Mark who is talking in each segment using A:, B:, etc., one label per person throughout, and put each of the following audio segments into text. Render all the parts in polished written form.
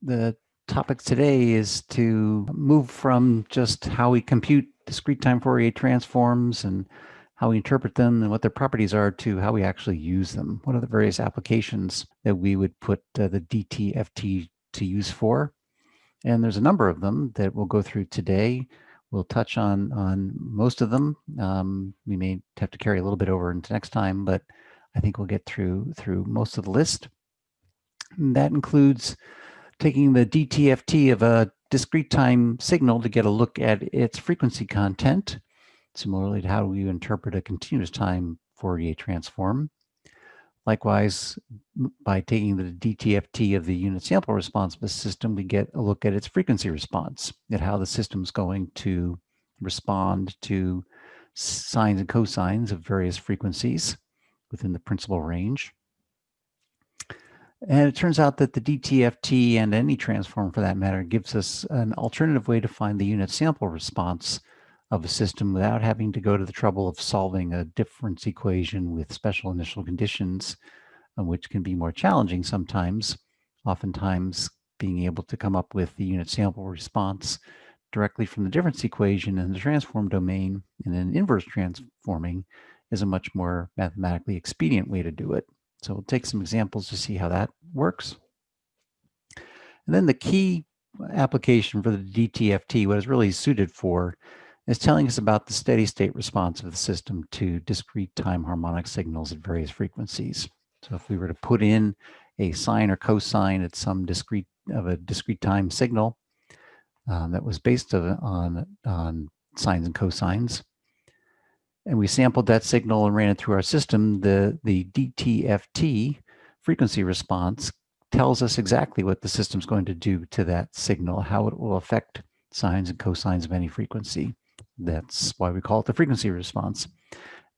A: The topic today is to move from just how we compute discrete time Fourier transforms and how we interpret them and what their properties are to how we actually use them. What are the various applications that we would put the DTFT to use for? And there's a number of them that we'll go through today. We'll touch on most of them. We may have to carry a little bit over into next time, but I think we'll get through most of the list. And that includes taking the DTFT of a discrete time signal to get a look at its frequency content, similarly to how we interpret a continuous time Fourier transform. Likewise, by taking the DTFT of the unit sample response of a system, we get a look at its frequency response, at how the system's going to respond to sines and cosines of various frequencies within the principal range. And it turns out that the DTFT and any transform for that matter gives us an alternative way to find the unit sample response of a system without having to go to the trouble of solving a difference equation with special initial conditions, which can be more challenging sometimes. Oftentimes, being able to come up with the unit sample response directly from the difference equation in the transform domain and then inverse transforming is a much more mathematically expedient way to do it. So we'll take some examples to see how that works. And then the key application for the DTFT, what it's really suited for, is telling us about the steady state response of the system to discrete time harmonic signals at various frequencies. So if we were to put in a sine or cosine at some discrete time signal that was based on sines and cosines, and we sampled that signal and ran it through our system, the DTFT frequency response tells us exactly what the system's going to do to that signal, how it will affect sines and cosines of any frequency. That's why we call it the frequency response.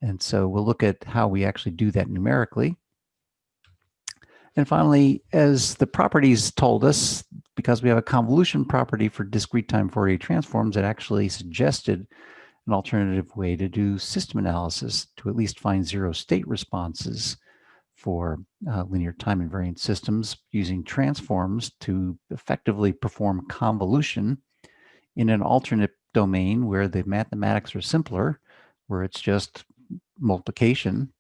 A: And so we'll look at how we actually do that numerically. And finally, as the properties told us, because we have a convolution property for discrete time Fourier transforms, it actually suggested an alternative way to do system analysis to at least find zero state responses for linear time invariant systems using transforms to effectively perform convolution in an alternate domain where the mathematics are simpler, where it's just multiplication,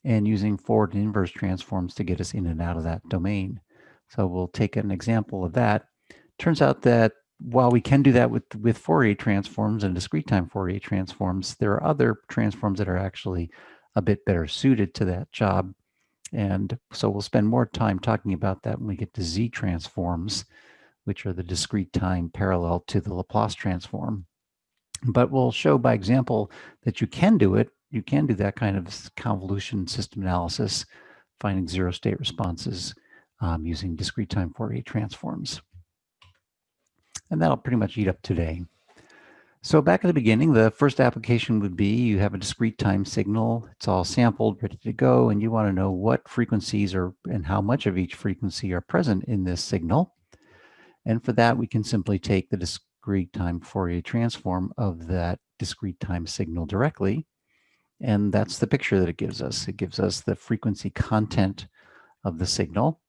A: and using forward and inverse transforms to get us in and out of that domain. So we'll take an example of that. Turns out that while we can do that with Fourier transforms and discrete time Fourier transforms, there are other transforms that are actually a bit better suited to that job. And so we'll spend more time talking about that when we get to Z transforms, which are the discrete time parallel to the Laplace transform. But we'll show by example that you can do it. You can do that kind of convolution system analysis, finding zero state responses using discrete time Fourier transforms. And that'll pretty much eat up today. So back at the beginning, the first application would be you have a discrete time signal. It's all sampled, ready to go, and you want to know what frequencies are and how much of each frequency are present in this signal. And for that, we can simply take the discrete time Fourier transform of that discrete time signal directly. And that's the picture that it gives us. It gives us the frequency content of the signal.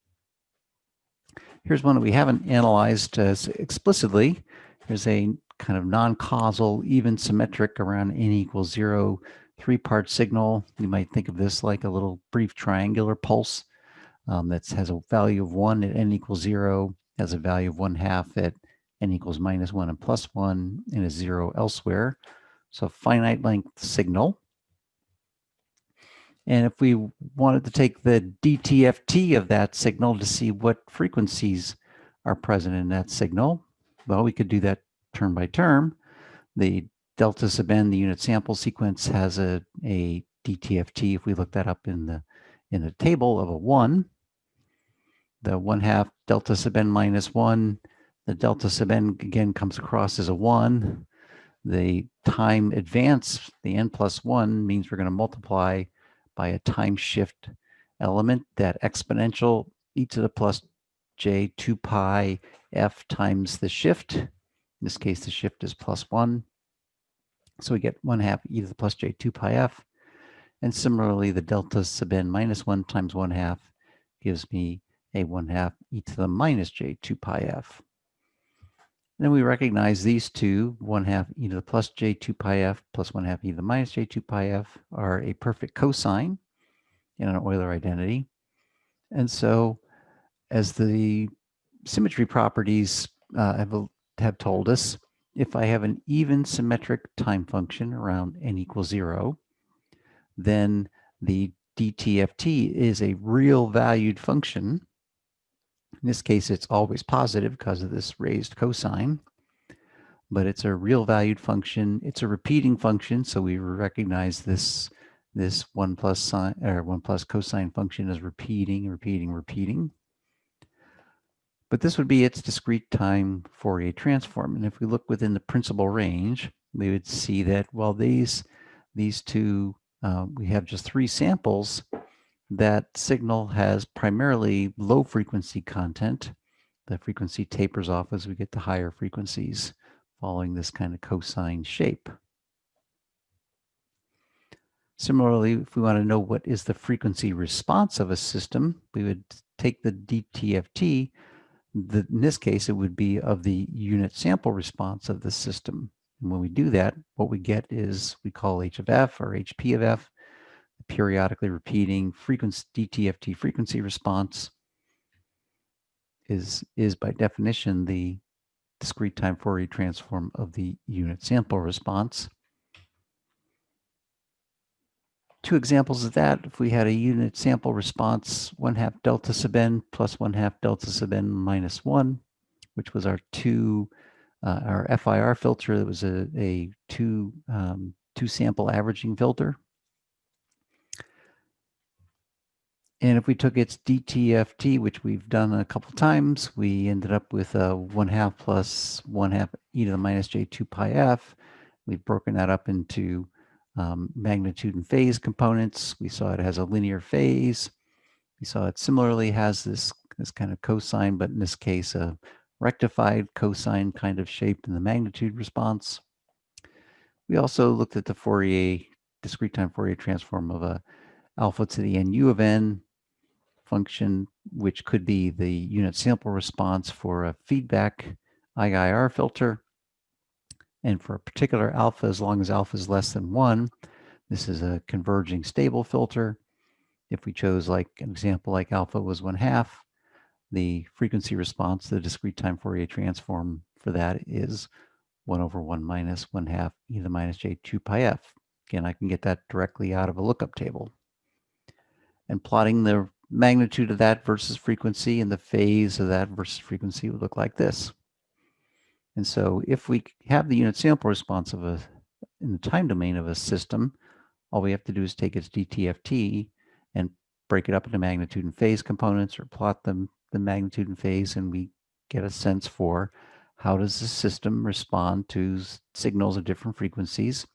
A: Here's one that we haven't analyzed explicitly. Here's a kind of non-causal, even symmetric around n equals 0, three-part signal. You might think of this like a little brief triangular pulse that has a value of 1 at n equals 0, has a value of 1/2 at n equals -1 and +1, and a 0 elsewhere. So finite length signal. And if we wanted to take the DTFT of that signal to see what frequencies are present in that signal, well, we could do that term by term. The delta sub n, the unit sample sequence, has a DTFT, if we look that up in the table, of a 1. The 1/2 delta sub n minus 1, the delta sub n again comes across as a 1. The time advance, the n plus 1, means we're going to multiply by a time shift element, that exponential e to the plus j 2 pi f times the shift. In this case, the shift is +1. So we get 1/2 e to the plus j 2 pi f. And similarly, the delta sub n minus 1 times 1/2 gives me a 1/2 e to the minus j 2 pi f. Then we recognize these two, 1/2 e to the plus j 2 pi f plus 1/2 e to the minus j 2 pi f, are a perfect cosine in an Euler identity. And so, as the symmetry properties have told us, if I have an even symmetric time function around n equals 0, then the DTFT is a real valued function. In this case, it's always positive because of this raised cosine, but it's a real valued function. It's a repeating function, so we recognize this 1 plus sine or 1 plus cosine function is repeating. But this would be its discrete time Fourier transform. And if we look within the principal range, we would see that while these two, we have just 3 samples, that signal has primarily low frequency content. The frequency tapers off as we get to higher frequencies following this kind of cosine shape. Similarly, if we want to know what is the frequency response of a system, we would take the DTFT. In this case, it would be of the unit sample response of the system. And when we do that, what we get is we call H of F or HP of F, the periodically repeating DTFT frequency response is by definition the discrete time Fourier transform of the unit sample response. 2 examples of that, if we had a unit sample response 1/2 delta sub n plus 1/2 delta sub n minus 1, which was our our FIR filter, that was a two sample averaging filter. And if we took its DTFT, which we've done a couple times, we ended up with a 1/2 plus 1/2 e to the minus j 2 pi f. We've broken that up into magnitude and phase components. We saw it has a linear phase. We saw it similarly has this kind of cosine, but in this case, a rectified cosine kind of shape in the magnitude response. We also looked at the Fourier, discrete time Fourier transform of a alpha to the nu of n function, which could be the unit sample response for a feedback IIR filter. And for a particular alpha, as long as alpha is less than 1, this is a converging stable filter. If we chose like an example like alpha was 1/2, the frequency response, the discrete time Fourier transform for that is 1/1 minus 1/2 e to the minus j 2 pi f. Again, I can get that directly out of a lookup table. And plotting the magnitude of that versus frequency and the phase of that versus frequency would look like this. And so if we have the unit sample response of in the time domain of a system, all we have to do is take its DTFT and break it up into magnitude and phase components, or plot them, the magnitude and phase, and we get a sense for how does the system respond to signals of different frequencies.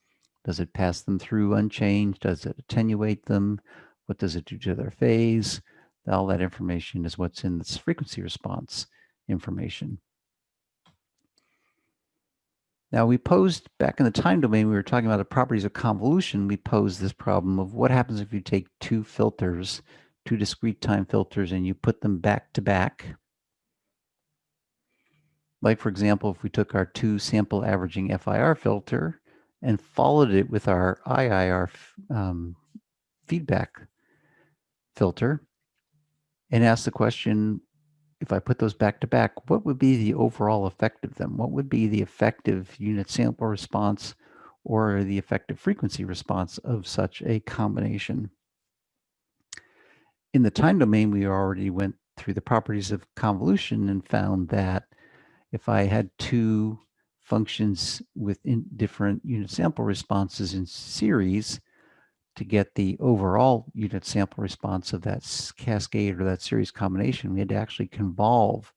A: Does it pass them through unchanged? Does it attenuate them? What does it do to their phase? All that information is what's in this frequency response information. Now, we posed back in the time domain, we were talking about the properties of convolution. We posed this problem of what happens if you take 2 filters, 2 discrete time filters, and you put them back to back. Like, for example, if we took our 2 sample averaging FIR filter and followed it with our IIR feedback filter and asked the question, if I put those back to back, what would be the overall effect of them? What would be the effective unit sample response or the effective frequency response of such a combination? In the time domain, we already went through the properties of convolution and found that if I had 2 functions with different unit sample responses in series, to get the overall unit sample response of that cascade or that series combination, we had to actually convolve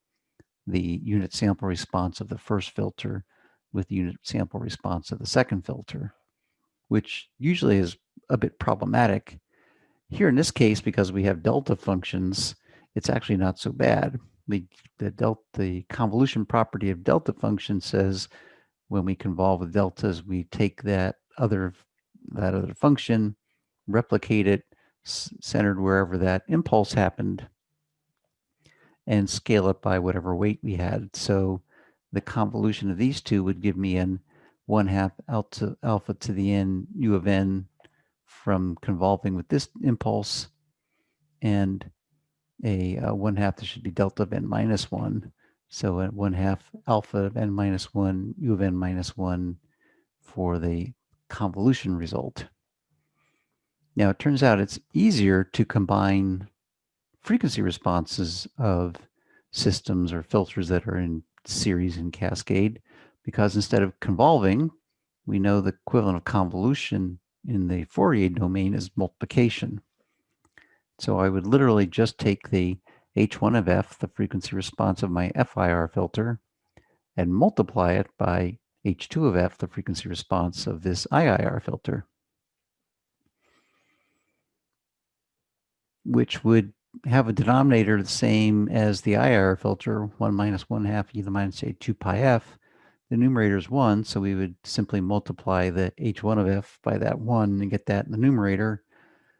A: the unit sample response of the first filter with the unit sample response of the second filter, which usually is a bit problematic. Here in this case, because we have delta functions, it's actually not so bad. The convolution property of delta function says when we convolve with deltas, we take that other function, replicate it, centered wherever that impulse happened, and scale it by whatever weight we had. So the convolution of these two would give me an 1/2 alpha to the n u of n from convolving with this impulse, and a 1/2 that should be delta of n minus 1. So a 1/2 alpha of n minus 1, u of n minus 1 for the convolution result. Now it turns out it's easier to combine frequency responses of systems or filters that are in series and cascade, because instead of convolving, we know the equivalent of convolution in the Fourier domain is multiplication. So I would literally just take the H1 of f, the frequency response of my FIR filter, and multiply it by H2 of f, the frequency response of this IIR filter, which would have a denominator the same as the IIR filter, 1 minus 1/2 e to the minus j2 pi f. The numerator is 1, so we would simply multiply the H1 of f by that 1 and get that in the numerator.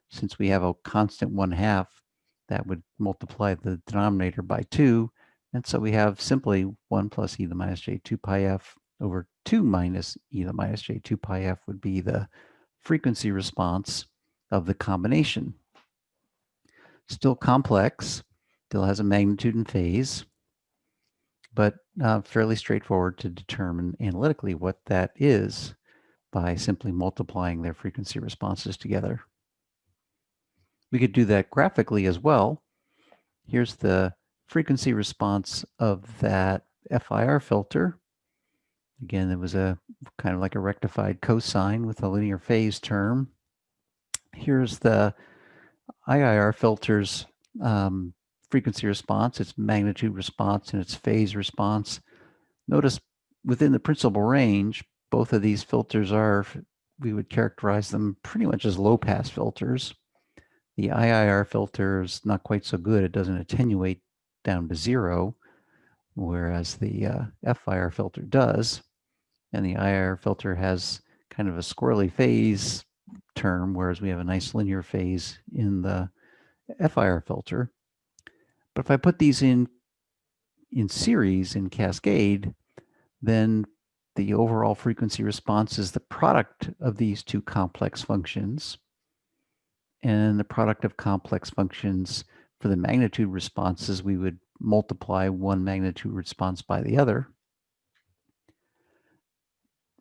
A: Since we have a constant 1/2, that would multiply the denominator by 2. And so we have simply 1 plus e to the minus j2 pi f over 2 minus e to the minus j2 pi f would be the frequency response of the combination. Still complex, still has a magnitude and phase, but fairly straightforward to determine analytically what that is by simply multiplying their frequency responses together. We could do that graphically as well. Here's the frequency response of that FIR filter. Again, it was a kind of like a rectified cosine with a linear phase term. Here's the IIR filter's frequency response, its magnitude response, and its phase response. Notice within the principal range, both of these filters are, we would characterize them pretty much as low-pass filters. The IIR filter is not quite so good. It doesn't attenuate down to 0, whereas the FIR filter does. And the IIR filter has kind of a squirrely phase term, whereas we have a nice linear phase in the FIR filter. But if I put these in series, in cascade, then the overall frequency response is the product of these two complex functions. And the product of complex functions for the magnitude responses, we would multiply one magnitude response by the other,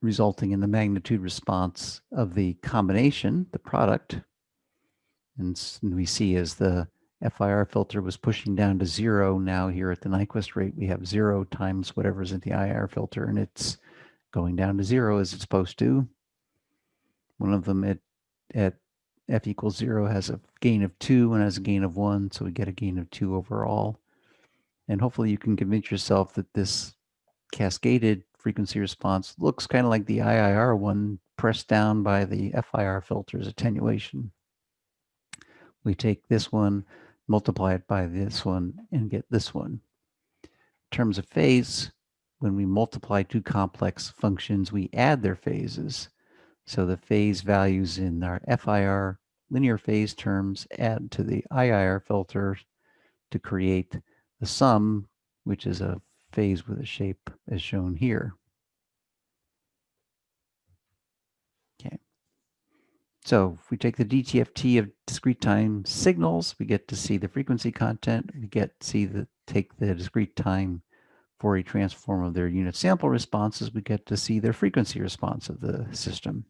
A: resulting in the magnitude response of the combination, the product. And we see as the FIR filter was pushing down to 0, now here at the Nyquist rate, we have 0 times whatever's in the IIR filter, and it's going down to 0 as it's supposed to. One of them at f equals 0 has a gain of 2 and has a gain of 1, so we get a gain of 2 overall. And hopefully you can convince yourself that this cascaded frequency response looks kind of like the IIR one pressed down by the FIR filter's attenuation. We take this one, multiply it by this one, and get this one. In terms of phase, when we multiply two complex functions, we add their phases. So the phase values in our FIR linear phase terms add to the IIR filter to create the sum, which is a phase with a shape as shown here. Okay. So if we take the DTFT of discrete time signals, we get to see the frequency content. We get to take the discrete time Fourier transform of their unit sample responses. We get to see their frequency response of the system.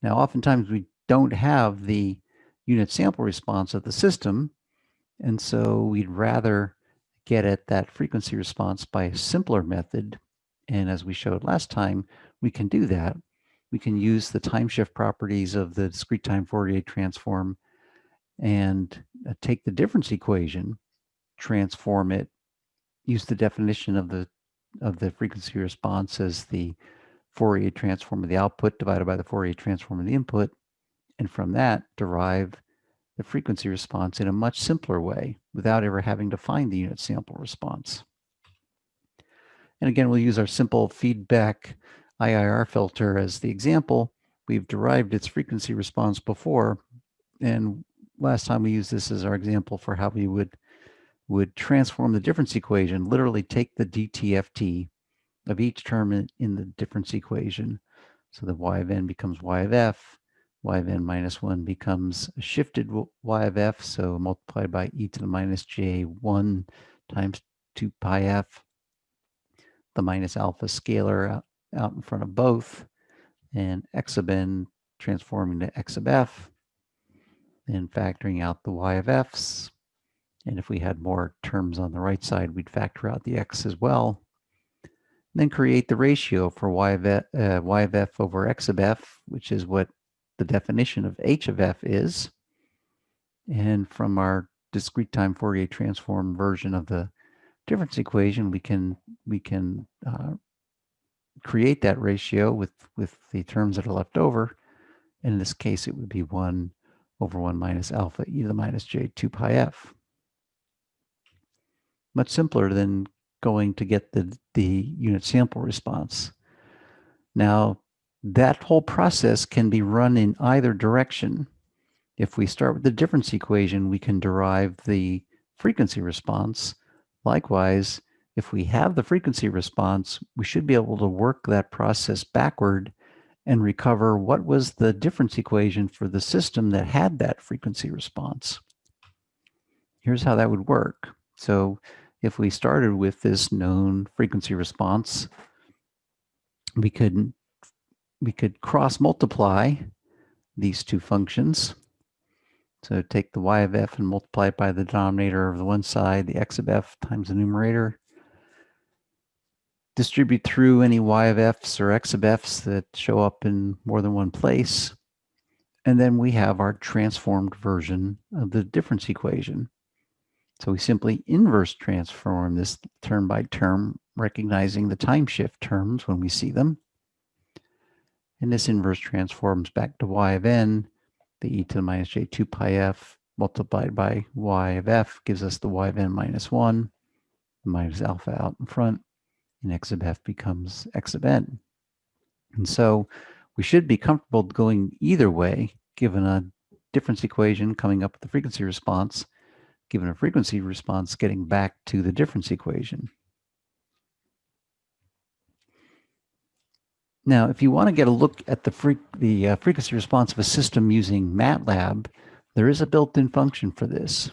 A: Now, oftentimes we don't have the unit sample response of the system, and so we'd rather get at that frequency response by a simpler method. And as we showed last time, we can do that. We can use the time shift properties of the discrete time Fourier transform and take the difference equation, transform it, use the definition of the frequency response as the Fourier transform of the output divided by the Fourier transform of the input, and from that derive the frequency response in a much simpler way without ever having to find the unit sample response. And again, we'll use our simple feedback IIR filter as the example. We've derived its frequency response before, and last time we used this as our example for how we would would transform the difference equation, literally take the DTFT of each term in the difference equation. So the y of n becomes y of f, y of n minus 1 becomes a shifted y of f, so multiplied by e to the minus j1 times 2 pi f, the minus alpha scalar out in front of both, and x of n transforming to x of f, and factoring out the y of f's. And if we had more terms on the right side, we'd factor out the x as well. Then create the ratio for y of f over x of f, which is what the definition of h of f is. And from our discrete time Fourier transform version of the difference equation, we can create that ratio with the terms that are left over. In this case, it would be 1 over 1 minus alpha e to the minus j 2 pi f. Much simpler than going to get the unit sample response. Now, that whole process can be run in either direction. If we start with the difference equation, we can derive the frequency response. Likewise, if we have the frequency response, we should be able to work that process backward and recover what was the difference equation for the system that had that frequency response. Here's how that would work. So if we started with this known frequency response, we could cross multiply these two functions. So take the y of f and multiply it by the denominator of the one side, the x of f times the numerator. Distribute through any y of f's or x of f's that show up in more than one place. And then we have our transformed version of the difference equation. So we simply inverse transform this term by term, recognizing the time shift terms when we see them. And this inverse transforms back to y of n, the e to the minus j 2 pi f multiplied by y of f gives us the y of n minus 1, minus alpha out in front, and x of f becomes x of n. And so we should be comfortable going either way, given a difference equation coming up with the frequency response, given a frequency response getting back to the difference equation. Now, if you want to get a look at the frequency response of a system using MATLAB, there is a built-in function for this.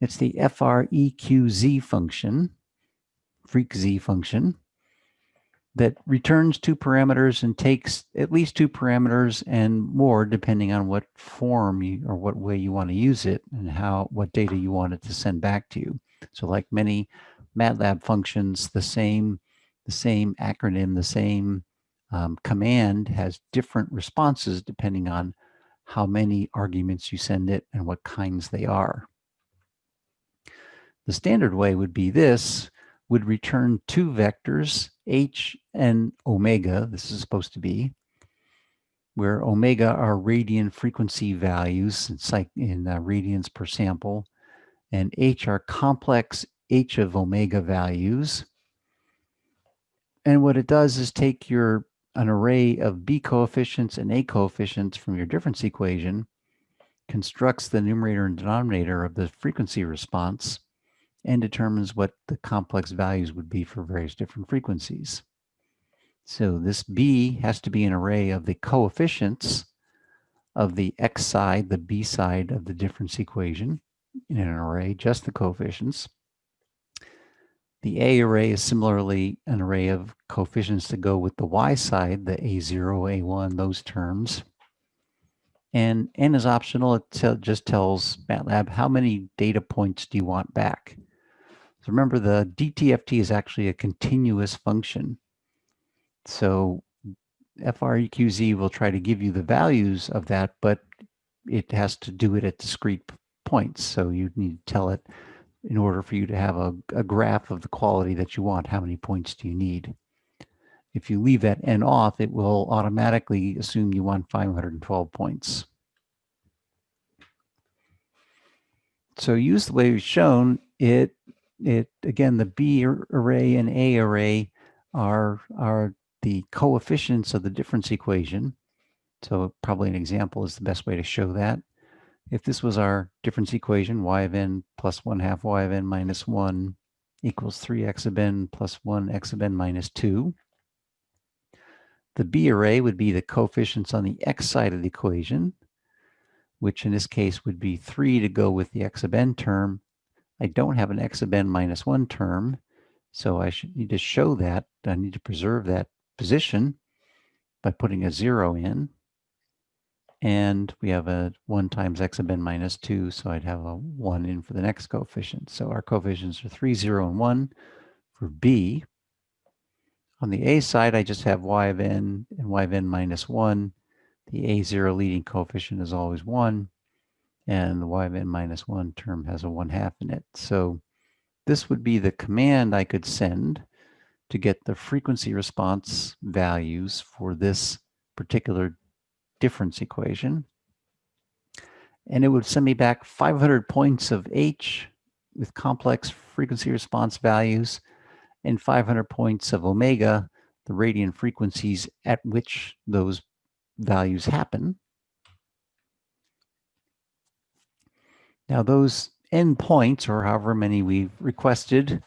A: It's the FREQZ function, freqz function, that returns two parameters and takes at least two parameters and more, depending on what form or what way you want to use it and what data you want it to send back to you. So like many MATLAB functions, the same acronym, the same command has different responses depending on how many arguments you send it and what kinds they are. The standard way would be this, would return two vectors, h and omega, this is supposed to be, where omega are radian frequency values in radians per sample, and h are complex h of omega values. And what it does is take an array of b coefficients and a coefficients from your difference equation, constructs the numerator and denominator of the frequency response, and determines what the complex values would be for various different frequencies. So this b has to be an array of the coefficients of the x side, the b side of the difference equation in an array, just the coefficients. The A array is similarly an array of coefficients to go with the Y side, the A0, A1, those terms. And N is optional. It just tells MATLAB how many data points do you want back. So remember, the DTFT is actually a continuous function. So FREQZ will try to give you the values of that, but it has to do it at discrete points. So you need to tell it, in order for you to have a graph of the quality that you want, how many points do you need? If you leave that N off, it will automatically assume you want 512 points. So use the way we've shown it. Again, the B array and A array are the coefficients of the difference equation. So probably an example is the best way to show that. If this was our difference equation, y of n plus 1/2 y of n minus 1 equals 3x of n plus 1x of n minus 2, the B array would be the coefficients on the x side of the equation, which in this case would be 3 to go with the x of n term. I don't have an x of n minus 1 term, so I should need to show that. I need to preserve that position by putting a 0 in. And we have a 1 times x of n minus 2, so I'd have a 1 in for the next coefficient. So our coefficients are 3, 0, and 1 for B. On the A side, I just have y of n and y of n minus 1. The A0 leading coefficient is always 1, and the y of n minus 1 term has a 1/2 in it. So this would be the command I could send to get the frequency response values for this particular difference equation. And it would send me back 500 points of H with complex frequency response values and 500 points of omega, the radian frequencies at which those values happen. Now those n points, or however many we've requested,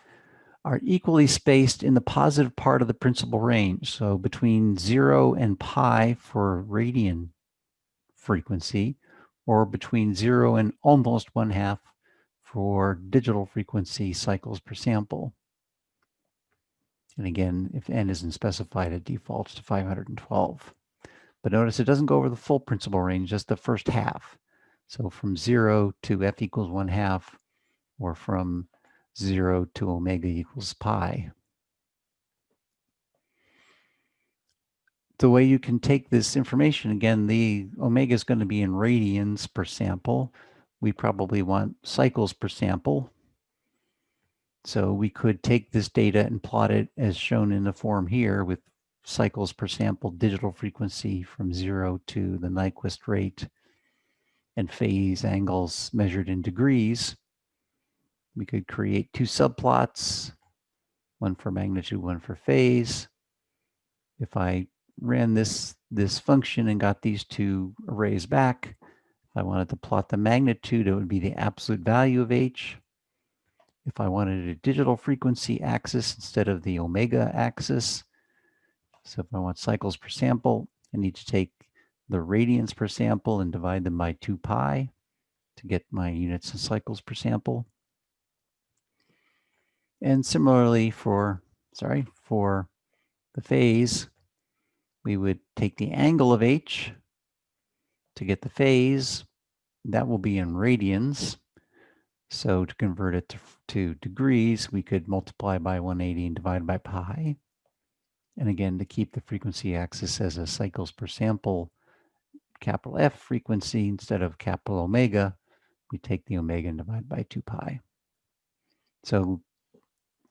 A: are equally spaced in the positive part of the principal range. So between 0 and pi for radian frequency, or between 0 and almost 1/2 for digital frequency cycles per sample. And again, if n isn't specified, it defaults to 512. But notice it doesn't go over the full principal range, just the first half. So from 0 to f equals 1/2, or from 0 to omega equals pi. The way you can take this information, again, the omega is going to be in radians per sample. We probably want cycles per sample. So we could take this data and plot it as shown in the form here with cycles per sample, digital frequency from 0 to the Nyquist rate, and phase angles measured in degrees. We could create 2 subplots, one for magnitude, one for phase. If I ran this function and got these 2 arrays back, if I wanted to plot the magnitude, it would be the absolute value of H. If I wanted a digital frequency axis instead of the omega axis, so if I want cycles per sample, I need to take the radians per sample and divide them by 2 pi to get my units and cycles per sample. And similarly for the phase, we would take the angle of H to get the phase. That will be in radians. So to convert it to degrees, we could multiply by 180 and divide by pi. And again, to keep the frequency axis as a cycles per sample, capital F frequency instead of capital omega, we take the omega and divide by 2 pi. So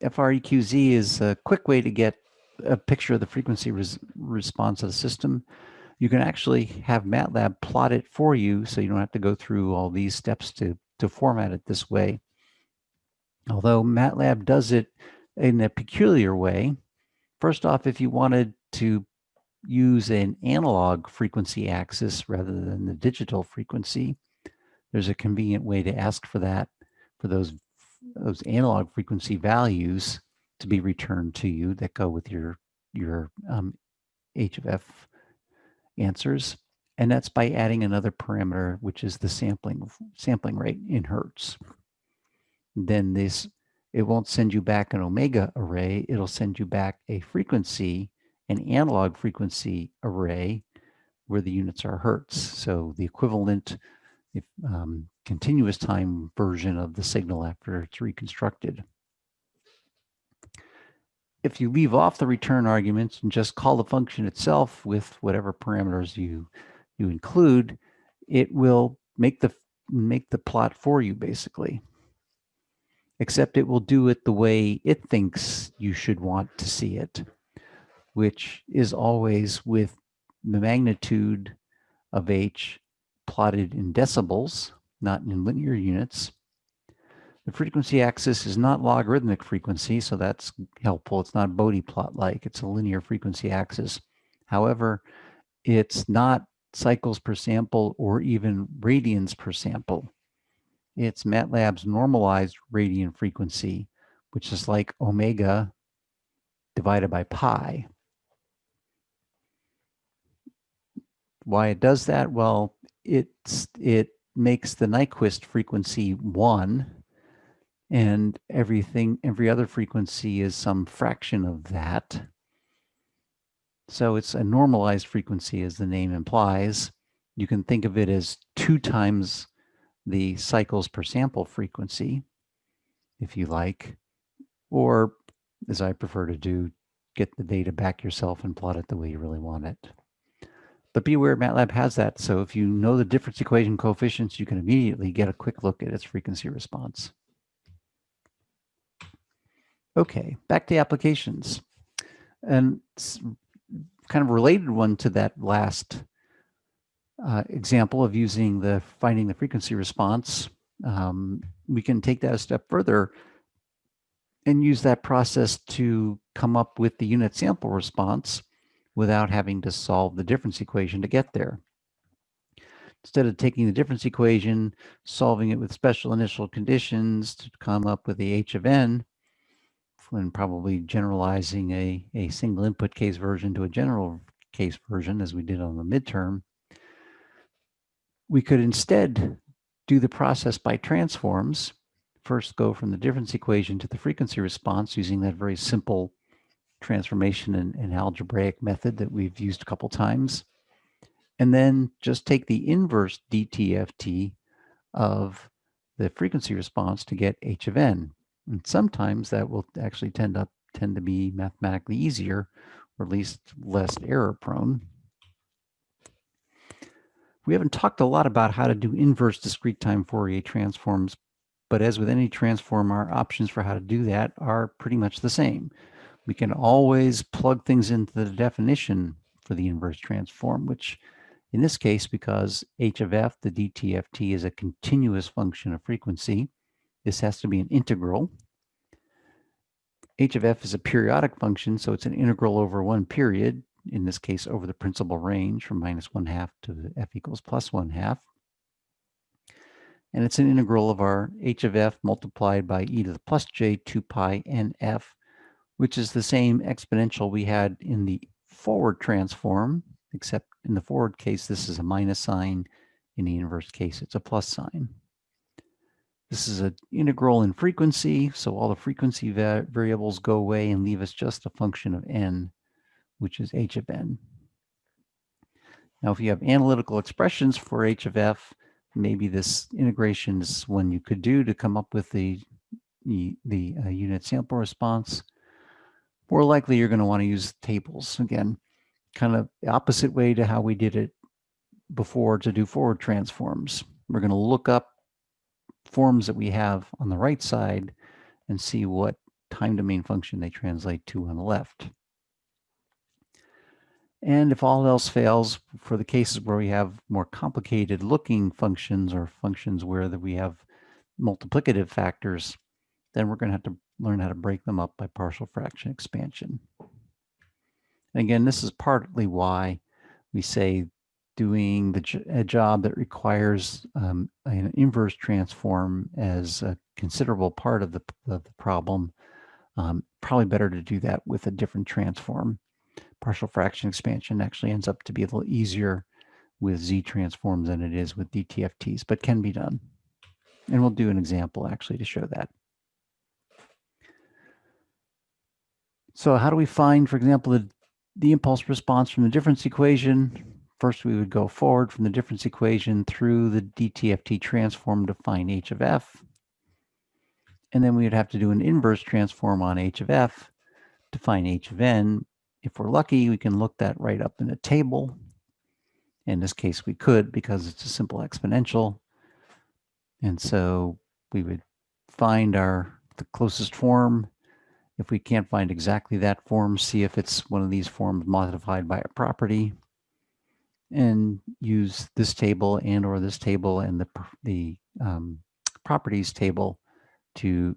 A: FREQZ is a quick way to get a picture of the frequency response of the system. You can actually have MATLAB plot it for you, so you don't have to go through all these steps to format it this way. Although MATLAB does it in a peculiar way. First off, if you wanted to use an analog frequency axis rather than the digital frequency, there's a convenient way to ask for that, for those analog frequency values to be returned to you that go with your H of F answers. And that's by adding another parameter, which is the sampling rate in hertz. Then it won't send you back an omega array, it'll send you back a frequency, an analog frequency array where the units are hertz. So the equivalent continuous time version of the signal after it's reconstructed. If you leave off the return arguments and just call the function itself with whatever parameters you include, it will make the plot for you basically. Except it will do it the way it thinks you should want to see it, which is always with the magnitude of H plotted in decibels, not in linear units. The frequency axis is not logarithmic frequency, so that's helpful. It's not Bode plot-like. It's a linear frequency axis. However, it's not cycles per sample or even radians per sample. It's MATLAB's normalized radian frequency, which is like omega divided by pi. Why it does that? Well, it makes the Nyquist frequency 1, and every other frequency is some fraction of that. So it's a normalized frequency, as the name implies. You can think of it as 2 times the cycles per sample frequency, if you like, or, as I prefer to do, get the data back yourself and plot it the way you really want it. But be aware MATLAB has that, so if you know the difference equation coefficients, you can immediately get a quick look at its frequency response. Okay, back to applications. And kind of related one to that last example of finding the frequency response. We can take that a step further and use that process to come up with the unit sample response without having to solve the difference equation to get there. Instead of taking the difference equation, solving it with special initial conditions to come up with the h of n, when probably generalizing a single input case version to a general case version, as we did on the midterm, we could instead do the process by transforms. First, go from the difference equation to the frequency response using that very simple transformation and algebraic method that we've used a couple times. And then just take the inverse DTFT of the frequency response to get h of n. And sometimes that will actually tend to be mathematically easier, or at least less error prone. We haven't talked a lot about how to do inverse discrete time Fourier transforms, but as with any transform, our options for how to do that are pretty much the same. We can always plug things into the definition for the inverse transform, which in this case, because h of f, the DTFT, is a continuous function of frequency, this has to be an integral. H of f is a periodic function, so it's an integral over one period, in this case over the principal range from -1/2 to f equals +1/2. And it's an integral of our h of f multiplied by e to the plus j 2 pi nf, which is the same exponential we had in the forward transform, except in the forward case, this is a minus sign. In the inverse case, it's a plus sign. This is an integral in frequency, so all the frequency variables go away and leave us just a function of n, which is h of n. Now, if you have analytical expressions for h of f, maybe this integration is one you could do to come up with the unit sample response. More likely, you're going to want to use tables. Again, kind of the opposite way to how we did it before to do forward transforms. We're going to look up forms that we have on the right side and see what time domain function they translate to on the left. And if all else fails, for the cases where we have more complicated looking functions or functions where we have multiplicative factors, then we're going to have to learn how to break them up by partial fraction expansion. And again, this is partly why we say doing a job that requires an inverse transform as a considerable part of the problem, probably better to do that with a different transform. Partial fraction expansion actually ends up to be a little easier with Z transforms than it is with DTFTs, but can be done. And we'll do an example actually to show that. So how do we find, for example, the impulse response from the difference equation? First, we would go forward from the difference equation through the DTFT transform to find h of f. And then we would have to do an inverse transform on h of f to find h of n. If we're lucky, we can look that right up in a table. In this case, we could because it's a simple exponential. And so we would find the closest form. If we can't find exactly that form, see if it's one of these forms modified by a property, and use this table and or this table and the properties table to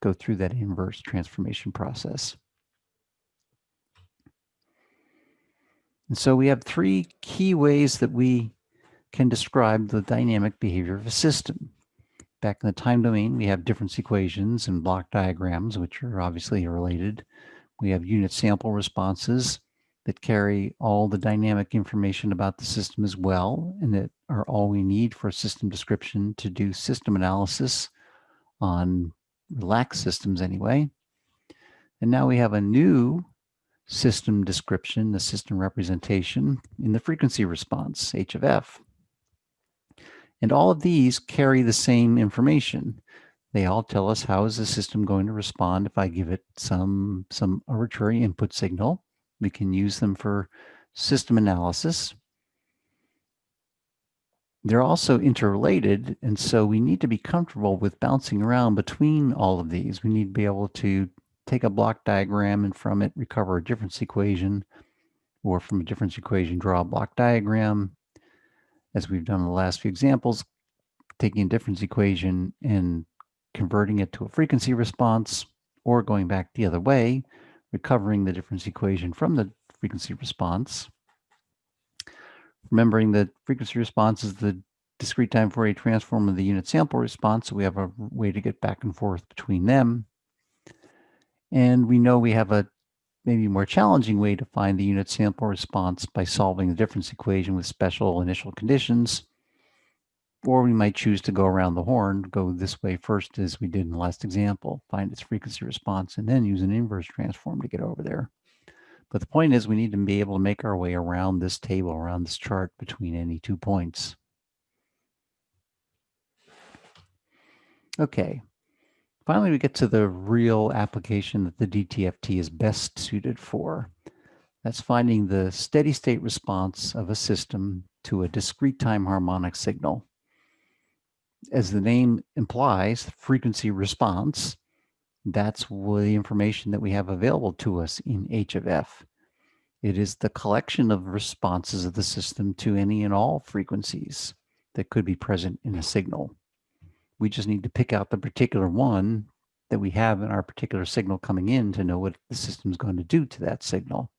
A: go through that inverse transformation process. And so we have three key ways that we can describe the dynamic behavior of a system. Back in the time domain, we have difference equations and block diagrams, which are obviously related. We have unit sample responses that carry all the dynamic information about the system as well, and that are all we need for system description to do system analysis on relaxed systems anyway. And now we have a new system description, the system representation, in the frequency response, H of F. And all of these carry the same information. They all tell us how is the system going to respond if I give it some arbitrary input signal. We can use them for system analysis. They're also interrelated, and so we need to be comfortable with bouncing around between all of these. We need to be able to take a block diagram and from it recover a difference equation, or from a difference equation draw a block diagram, as we've done in the last few examples, taking a difference equation and converting it to a frequency response, or going back the other way, recovering the difference equation from the frequency response. Remembering that frequency response is the discrete time Fourier transform of the unit sample response, so we have a way to get back and forth between them. And we know we have a maybe more challenging way to find the unit sample response by solving the difference equation with special initial conditions. Or we might choose to go around the horn, go this way first as we did in the last example, find its frequency response, and then use an inverse transform to get over there. But the point is we need to be able to make our way around this table, around this chart between any 2 points. Okay, finally we get to the real application that the DTFT is best suited for. That's finding the steady state response of a system to a discrete time harmonic signal. As the name implies, frequency response, that's the information that we have available to us in H of F. It is the collection of responses of the system to any and all frequencies that could be present in a signal. We just need to pick out the particular one that we have in our particular signal coming in to know what the system's going to do to that signal.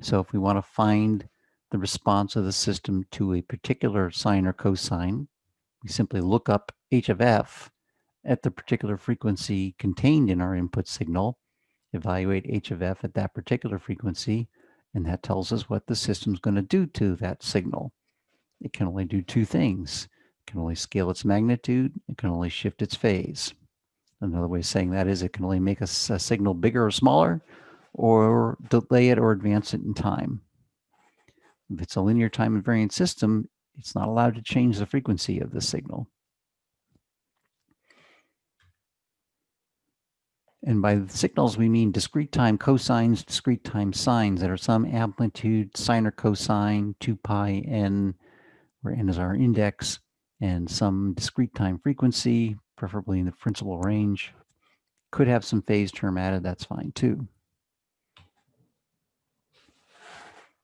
A: So if we want to find the response of the system to a particular sine or cosine, we simply look up H of F at the particular frequency contained in our input signal, evaluate H of F at that particular frequency, and that tells us what the system's going to do to that signal. It can only do two things. It can only scale its magnitude, it can only shift its phase. Another way of saying that is it can only make a signal bigger or smaller, or delay it or advance it in time. If it's a linear time invariant system, it's not allowed to change the frequency of the signal. And by signals, we mean discrete time cosines, discrete time sines that are some amplitude, sine or cosine, 2 pi n, where n is our index, and some discrete time frequency, preferably in the principal range. Could have some phase term added, that's fine too.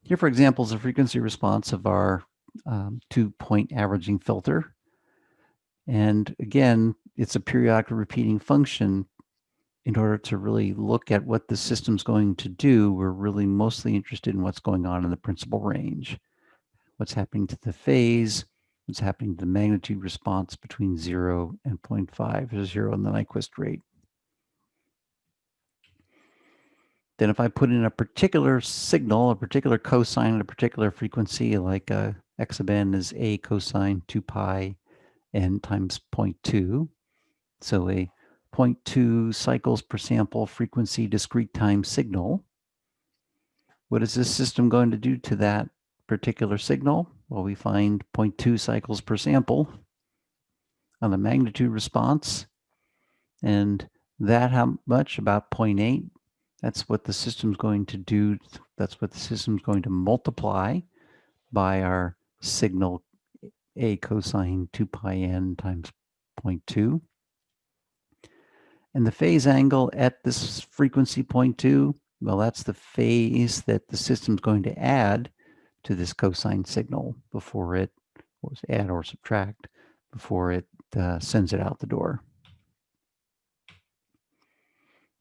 A: Here, for example, is a frequency response of our 2-point averaging filter. And again, it's a periodically repeating function. In order to really look at what the system's going to do, we're really mostly interested in what's going on in the principal range. What's happening to the phase, what's happening to the magnitude response between 0 and 0.5, or 0 in the Nyquist rate. Then if I put in a particular signal, a particular cosine at a particular frequency, like x of n is a cosine 2 pi n times 0.2, so a 0.2 cycles per sample frequency discrete time signal. What is this system going to do to that particular signal? Well, we find 0.2 cycles per sample on the magnitude response, and that how much? About 0.8. That's what the system's going to do. That's what the system's going to multiply by our signal a cosine 2 pi n times 0.2. And the phase angle at this frequency 0.2, well, that's the phase that the system's going to add to this cosine signal before it, or add or subtract, before it sends it out the door.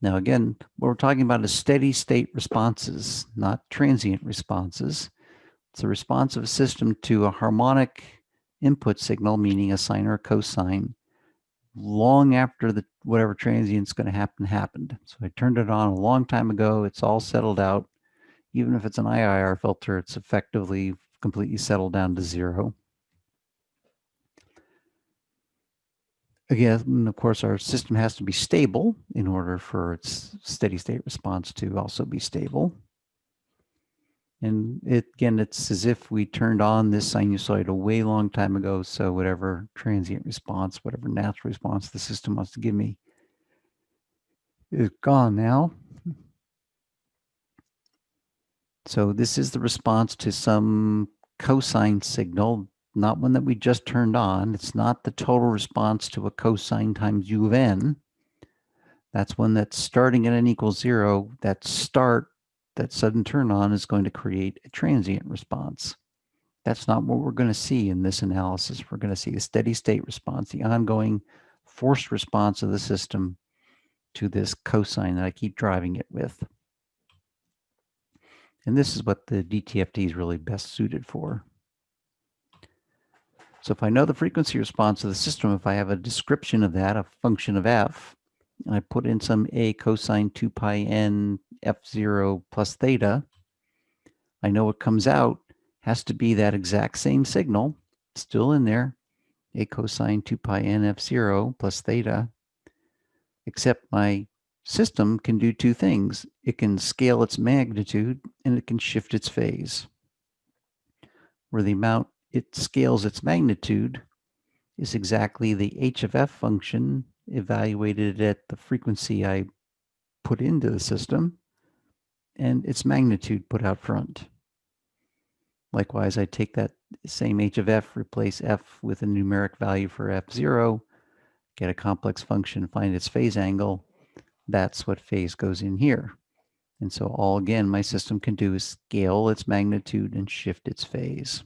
A: Now, again, what we're talking about is steady state responses, not transient responses. It's a response of a system to a harmonic input signal, meaning a sine or a cosine, long after the whatever transient's going to happen happened. So I turned it on a long time ago. It's all settled out. Even if it's an IIR filter, it's effectively completely settled down to zero. Again, and of course, our system has to be stable in order for its steady state response to also be stable. And again, it's as if we turned on this sinusoid a way long time ago. So whatever transient response, whatever natural response the system wants to give me is gone now. So this is the response to some cosine signal, not one that we just turned on. It's not the total response to a cosine times u of n. That's one that's starting at n equals 0. That sudden turn on is going to create a transient response. That's not what we're going to see in this analysis. We're going to see the steady state response, the ongoing forced response of the system to this cosine that I keep driving it with. And this is what the DTFT is really best suited for. So if I know the frequency response of the system, if I have a description of that, a function of f, and I put in some a cosine 2 pi n f0 plus theta, I know what comes out has to be that exact same signal, still in there, a cosine 2 pi n f0 plus theta, except my system can do two things. It can scale its magnitude and it can shift its phase. Where the amount it scales its magnitude is exactly the h of f function evaluated at the frequency I put into the system and its magnitude put out front. Likewise, I take that same h of f, replace f with a numeric value for f0, get a complex function, find its phase angle. That's what phase goes in here. And so all, again, my system can do is scale its magnitude and shift its phase.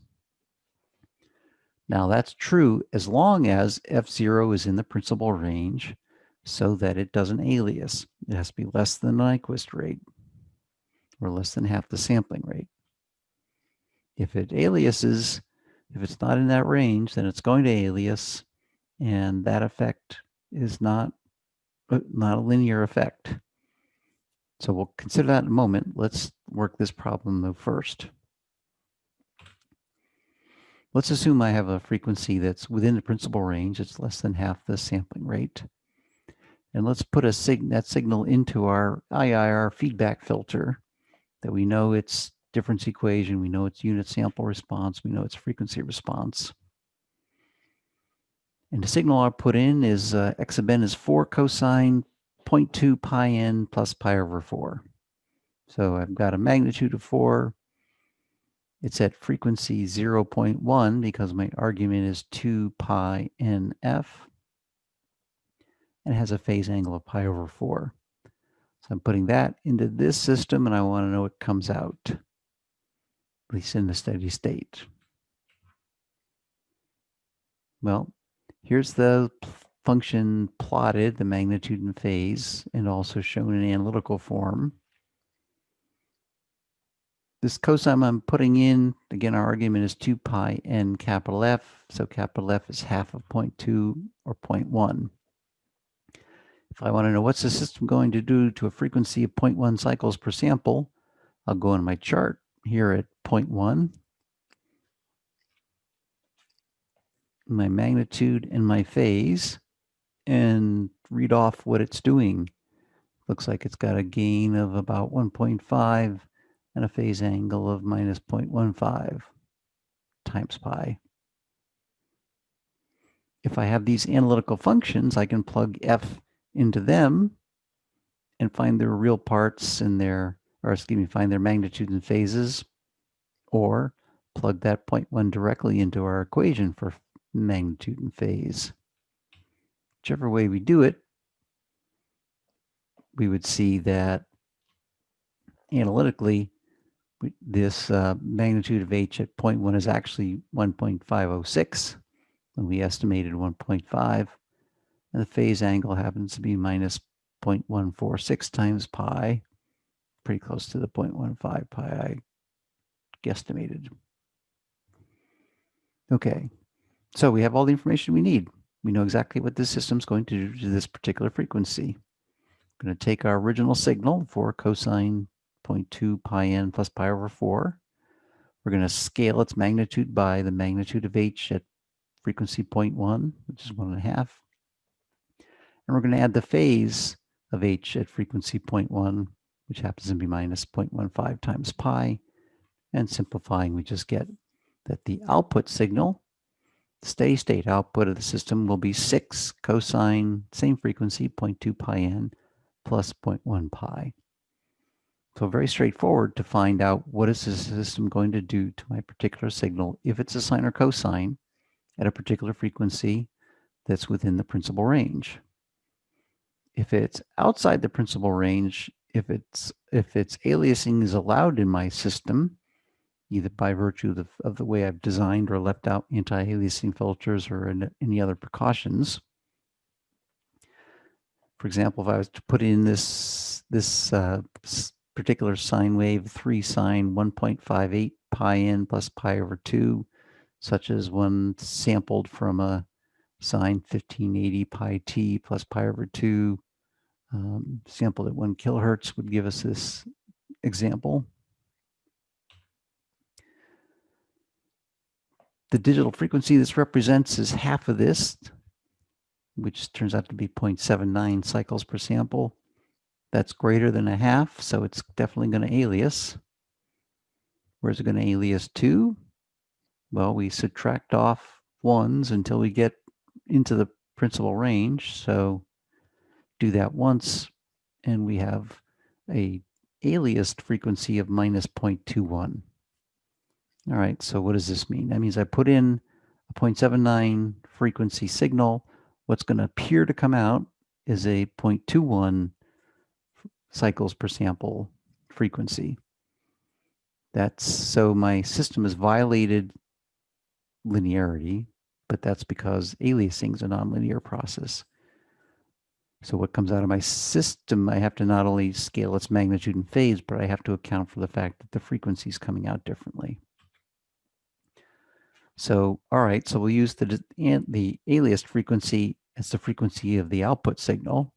A: Now that's true as long as f0 is in the principal range so that it doesn't alias. It has to be less than the Nyquist rate or less than half the sampling rate. If it aliases, if it's not in that range, then it's going to alias, and that effect is not a linear effect. So we'll consider that in a moment. Let's work this problem though first. Let's assume I have a frequency that's within the principal range. It's less than half the sampling rate. And let's put that signal into our IIR feedback filter that we know its difference equation, we know its unit sample response, we know its frequency response. And the signal I put in is x sub n is 4 cosine 0.2 pi n plus pi over 4. So I've got a magnitude of 4. It's at frequency 0.1 because my argument is 2 pi nf. And it has a phase angle of pi over 4. So I'm putting that into this system, and I want to know what comes out, at least in the steady state. Well, here's the function plotted, the magnitude and phase, and also shown in analytical form. This cosine I'm putting in, again, our argument is 2 pi n capital F, so capital F is half of 0.2 or 0.1. If I want to know what's the system going to do to a frequency of 0.1 cycles per sample, I'll go in my chart here at 0.1, my magnitude and my phase, and read off what it's doing. Looks like it's got a gain of about 1.5 and a phase angle of minus 0.15 times pi. If I have these analytical functions, I can plug f into them and find their real parts in their, or excuse me, find their magnitudes and phases, or plug that 0.1 directly into our equation for magnitude and phase. Whichever way we do it, we would see that analytically, this magnitude of h at 0.1 is actually 1.506 when we estimated 1.5, and the phase angle happens to be minus 0.146 times pi, pretty close to the 0.15 pi I guesstimated. Okay, so we have all the information we need. We know exactly what this system's going to do to this particular frequency. I'm going to take our original signal for cosine 0.2 pi n plus pi over 4. We're going to scale its magnitude by the magnitude of h at frequency 0.1, which is 1.5. And we're going to add the phase of h at frequency 0.1, which happens to be minus 0.15 times pi. And simplifying, we just get that the output signal, steady state output of the system, will be 6 cosine, same frequency, 0.2 pi n plus 0.1 pi. So very straightforward to find out what is the system going to do to my particular signal if it's a sine or cosine at a particular frequency that's within the principal range. If it's outside the principal range, if its aliasing is allowed in my system, either by virtue of the way I've designed or left out anti-aliasing filters or any other precautions. For example, if I was to put in this particular sine wave, 3 sine 1.58 pi n plus pi over 2, such as one sampled from a sine 1580 pi t plus pi over 2, sampled at 1 kilohertz would give us this example. The digital frequency this represents is half of this, which turns out to be 0.79 cycles per sample. That's greater than a half, so it's definitely going to alias. Where's it going to alias to? Well, we subtract off ones until we get into the principal range. So do that once, and we have a aliased frequency of minus 0.21. All right, so what does this mean? That means I put in a 0.79 frequency signal. What's going to appear to come out is a 0.21 cycles per sample frequency. So my system has violated linearity, but that's because aliasing is a nonlinear process. So what comes out of my system, I have to not only scale its magnitude and phase, but I have to account for the fact that the frequency is coming out differently. So, all right, so we'll use the aliased frequency as the frequency of the output signal.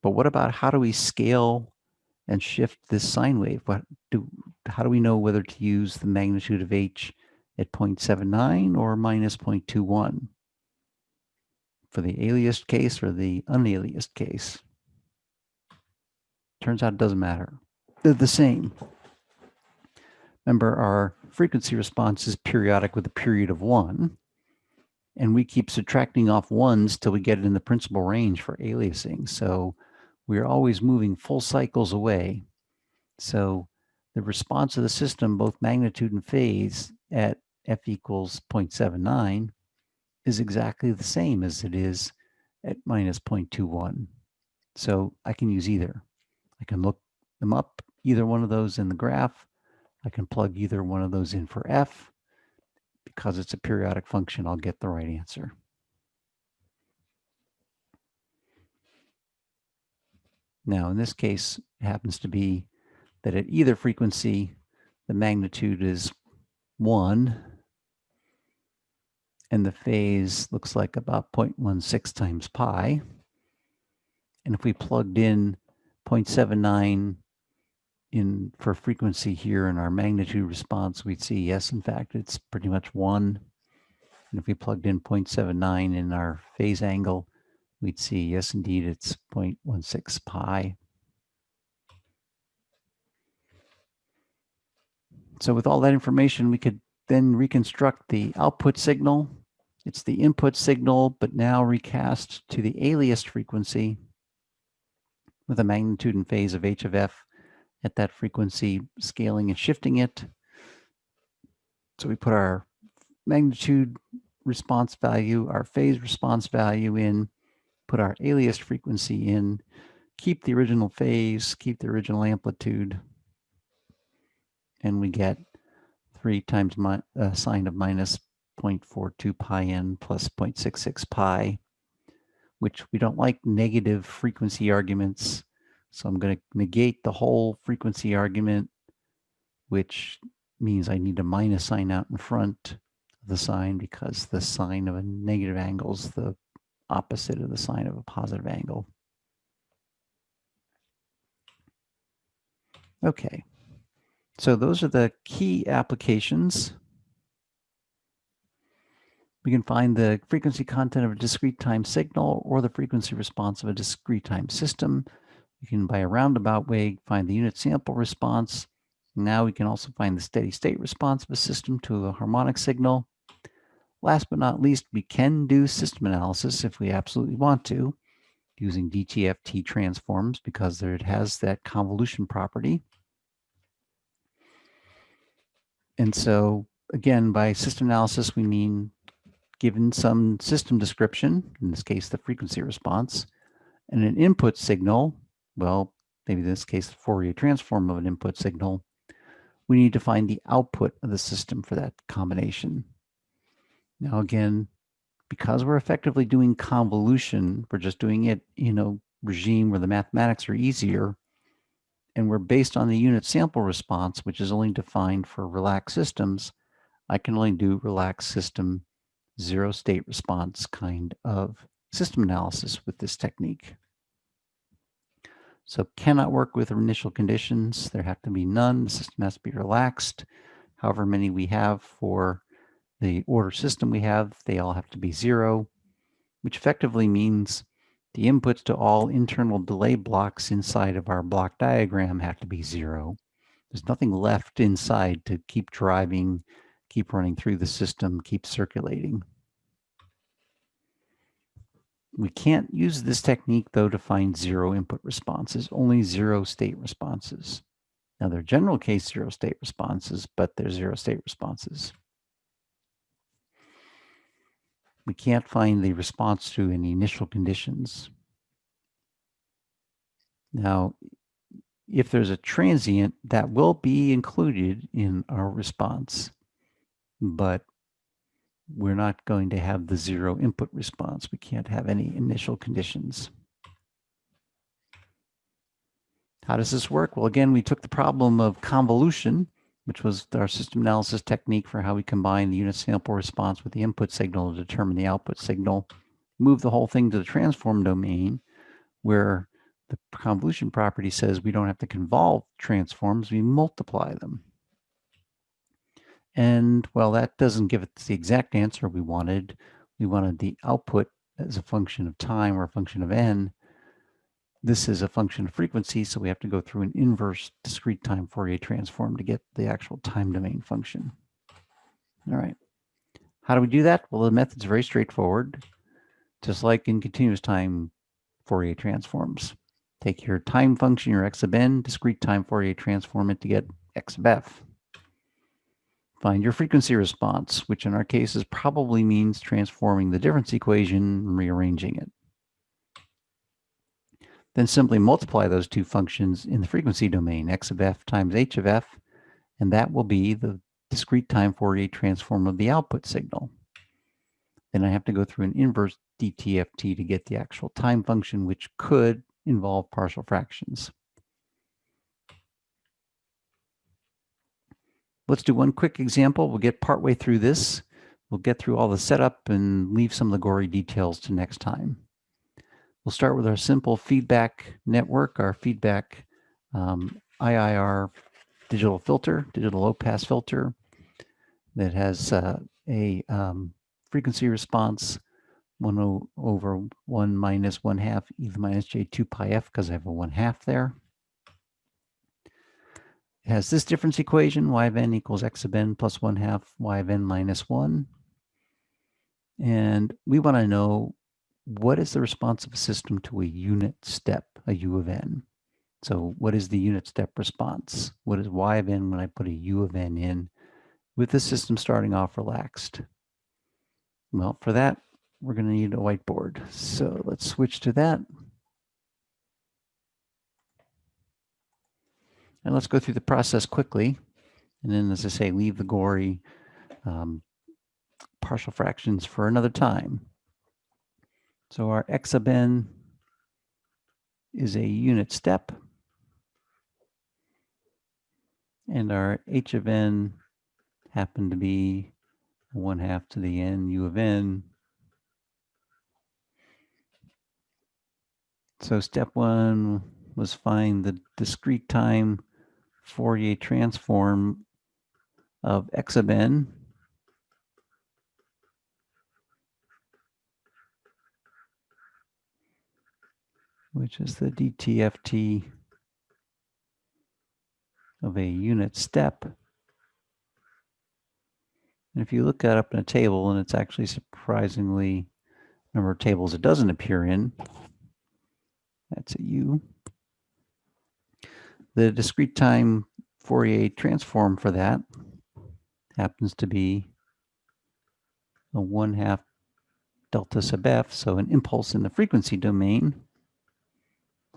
A: But what about how do we scale and shift this sine wave? How do we know whether to use the magnitude of h at 0.79 or minus 0.21 for the aliased case or the unaliased case? Turns out it doesn't matter. They're the same. Remember, our frequency response is periodic with a period of 1, and we keep subtracting off ones till we get it in the principal range for aliasing. So we're always moving full cycles away. So the response of the system, both magnitude and phase at f equals 0.79, is exactly the same as it is at minus 0.21. So I can use either. I can look them up, either one of those in the graph. I can plug either one of those in for f. Because it's a periodic function, I'll get the right answer. Now, in this case, it happens to be that at either frequency, the magnitude is 1, and the phase looks like about 0.16 times pi. And if we plugged in 0.79 in for frequency here in our magnitude response, we'd see, yes, in fact, it's pretty much 1. And if we plugged in 0.79 in our phase angle, we'd see, yes, indeed, it's 0.16 pi. So with all that information, we could then reconstruct the output signal. It's the input signal, but now recast to the aliased frequency with a magnitude and phase of h of f at that frequency, scaling and shifting it. So we put our magnitude response value, our phase response value in, put our aliased frequency in, keep the original phase, keep the original amplitude, and we get 3 times sine of minus 0.42 pi n plus 0.66 pi, which we don't like negative frequency arguments. So I'm going to negate the whole frequency argument, which means I need a minus sign out in front of the sign because the sign of a negative angle is the opposite of the sign of a positive angle. Okay, so those are the key applications. We can find the frequency content of a discrete time signal or the frequency response of a discrete time system. We can, by a roundabout way, find the unit sample response. Now we can also find the steady state response of a system to a harmonic signal. Last but not least, we can do system analysis if we absolutely want to, using DTFT transforms because it has that convolution property. And so, again, by system analysis, we mean given some system description, in this case, the frequency response, and an input signal, well, maybe in this case, the Fourier transform of an input signal, we need to find the output of the system for that combination. Now, again, because we're effectively doing convolution, we're just doing it in a regime where the mathematics are easier, and we're based on the unit sample response, which is only defined for relaxed systems. I can only do relaxed system zero state response kind of system analysis with this technique. So cannot work with initial conditions. There have to be none. The system has to be relaxed. However many we have for the order system we have, they all have to be zero, which effectively means the inputs to all internal delay blocks inside of our block diagram have to be zero. There's nothing left inside to keep driving, keep running through the system, keep circulating. We can't use this technique, though, to find zero input responses, only zero state responses. Now, they're general case zero state responses, but they're zero state responses. We can't find the response to any initial conditions. Now, if there's a transient, that will be included in our response, but we're not going to have the zero input response. We can't have any initial conditions. How does this work? Well, again, we took the problem of convolution, which was our system analysis technique for how we combine the unit sample response with the input signal to determine the output signal, move the whole thing to the transform domain, where the convolution property says we don't have to convolve transforms, we multiply them. And, well, that doesn't give us the exact answer we wanted. We wanted the output as a function of time or a function of n. This is a function of frequency, so we have to go through an inverse discrete time Fourier transform to get the actual time domain function. All right. How do we do that? Well, the method's very straightforward. Just like in continuous time Fourier transforms. Take your time function, your x of n, discrete time Fourier transform it to get x of f. Find your frequency response, which in our case is probably means transforming the difference equation and rearranging it. Then simply multiply those two functions in the frequency domain, x of f times h of f, and that will be the discrete time Fourier transform of the output signal. Then I have to go through an inverse DTFT to get the actual time function, which could involve partial fractions. Let's do one quick example. We'll get partway through this. We'll get through all the setup and leave some of the gory details to next time. We'll start with our simple feedback network, our feedback IIR digital filter, digital low-pass filter that has a frequency response 1 over 1 minus 1/2 e to the minus j2 pi f because I have a 1/2 there. It has this difference equation, y of n equals x of n plus 1/2 y of n minus 1. And we want to know what is the response of a system to a unit step, a u of n. So what is the unit step response? What is y of n when I put a u of n in with the system starting off relaxed? Well, for that, we're going to need a whiteboard. So let's switch to that. And let's go through the process quickly. And then, as I say, leave the gory partial fractions for another time. So our x sub n is a unit step, and our h of n happened to be 1/2 to the n u of n. So step 1 was find the discrete time Fourier transform of x sub n, which is the DTFT of a unit step. And if you look that up in a table, and it's actually surprisingly number of tables it doesn't appear in, that's a U. The discrete time Fourier transform for that happens to be a 1/2 delta sub f, so an impulse in the frequency domain,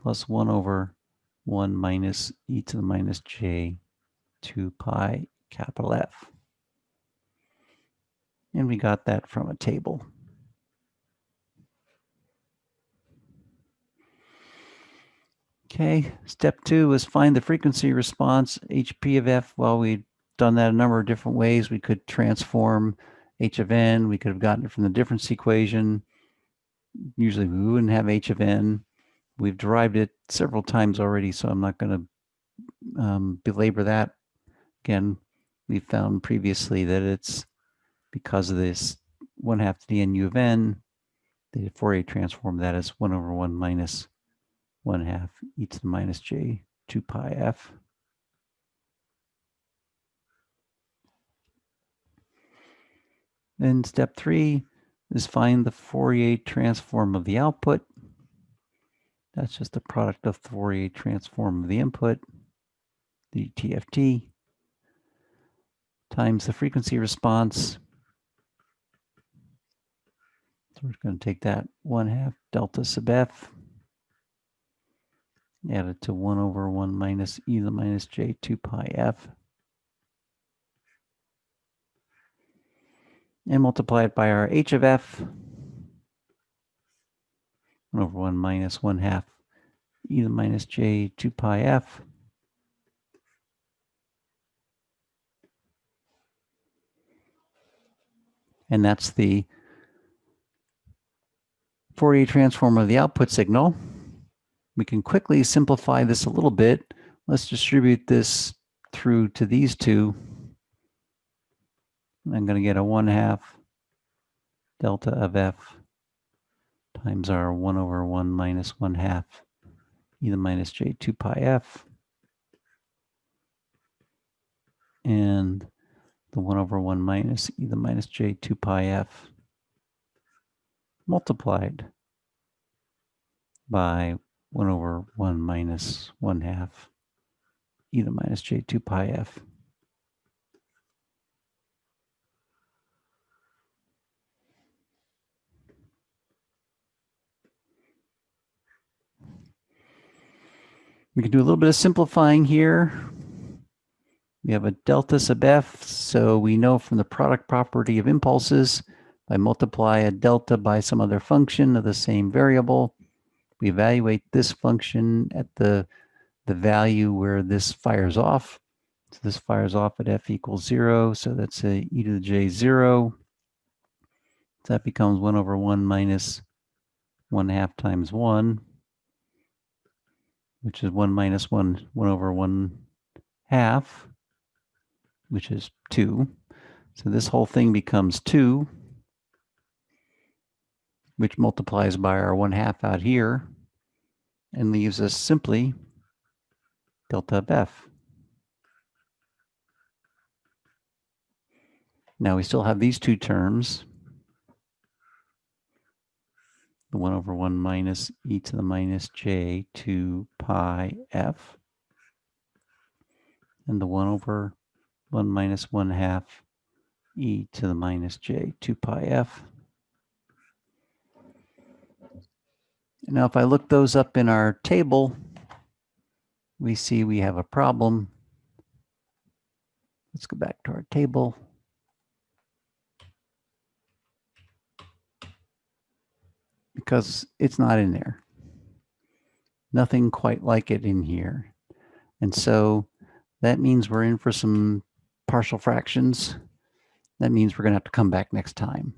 A: plus 1/1 minus e to the minus j 2 pi capital F. And we got that from a table. Okay, step 2 was find the frequency response, HP of F. Well, we'd done that a number of different ways. We could transform H of N. We could have gotten it from the difference equation. Usually we wouldn't have H of N. We've derived it several times already, so I'm not going to belabor that. Again, we found previously that it's because of this 1/2 to the n u of n, the Fourier transform that is 1/1 minus 1/2 e to the minus j 2 pi f. Then step 3 is find the Fourier transform of the output. That's just the product of the Fourier transform of the input, the DTFT, times the frequency response. So we're going to take that 1/2 delta sub f, add it to 1/1 minus e to the minus j 2 pi f, and multiply it by our h of f, 1/1 minus 1/2 e to the minus j 2 pi f. And that's the Fourier transform of the output signal. We can quickly simplify this a little bit. Let's distribute this through to these two. I'm going to get a 1/2 delta of f times our 1/1 minus 1/2 e to the minus j 2 pi f, and the 1/1 minus e to the minus j 2 pi f multiplied by 1/1 minus 1/2 e to the minus j 2 pi f. We can do a little bit of simplifying here. We have a delta sub f, so we know from the product property of impulses, if I multiply a delta by some other function of the same variable, we evaluate this function at the value where this fires off. So this fires off at f equals 0, so that's a e to the j 0. So that becomes 1/1 minus 1/2 times 1, which is 1 minus 1/1 half, which is 2. So this whole thing becomes 2, which multiplies by our 1/2 out here and leaves us simply delta of f. Now we still have these two terms, the 1/1 minus e to the minus j 2 pi f, and the 1/1 minus 1/2 e to the minus j 2 pi f. Now if I look those up in our table, we see we have a problem. Let's go back to our table. because it's not in there. Nothing quite like it in here. And so that means we're in for some partial fractions. That means we're going to have to come back next time.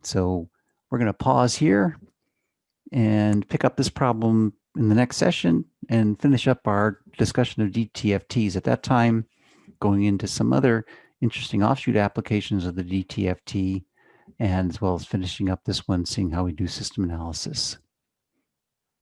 A: So we're going to pause here and pick up this problem in the next session and finish up our discussion of DTFTs at that time, going into some other interesting offshoot applications of the DTFT, and as well as finishing up this one, seeing how we do system analysis.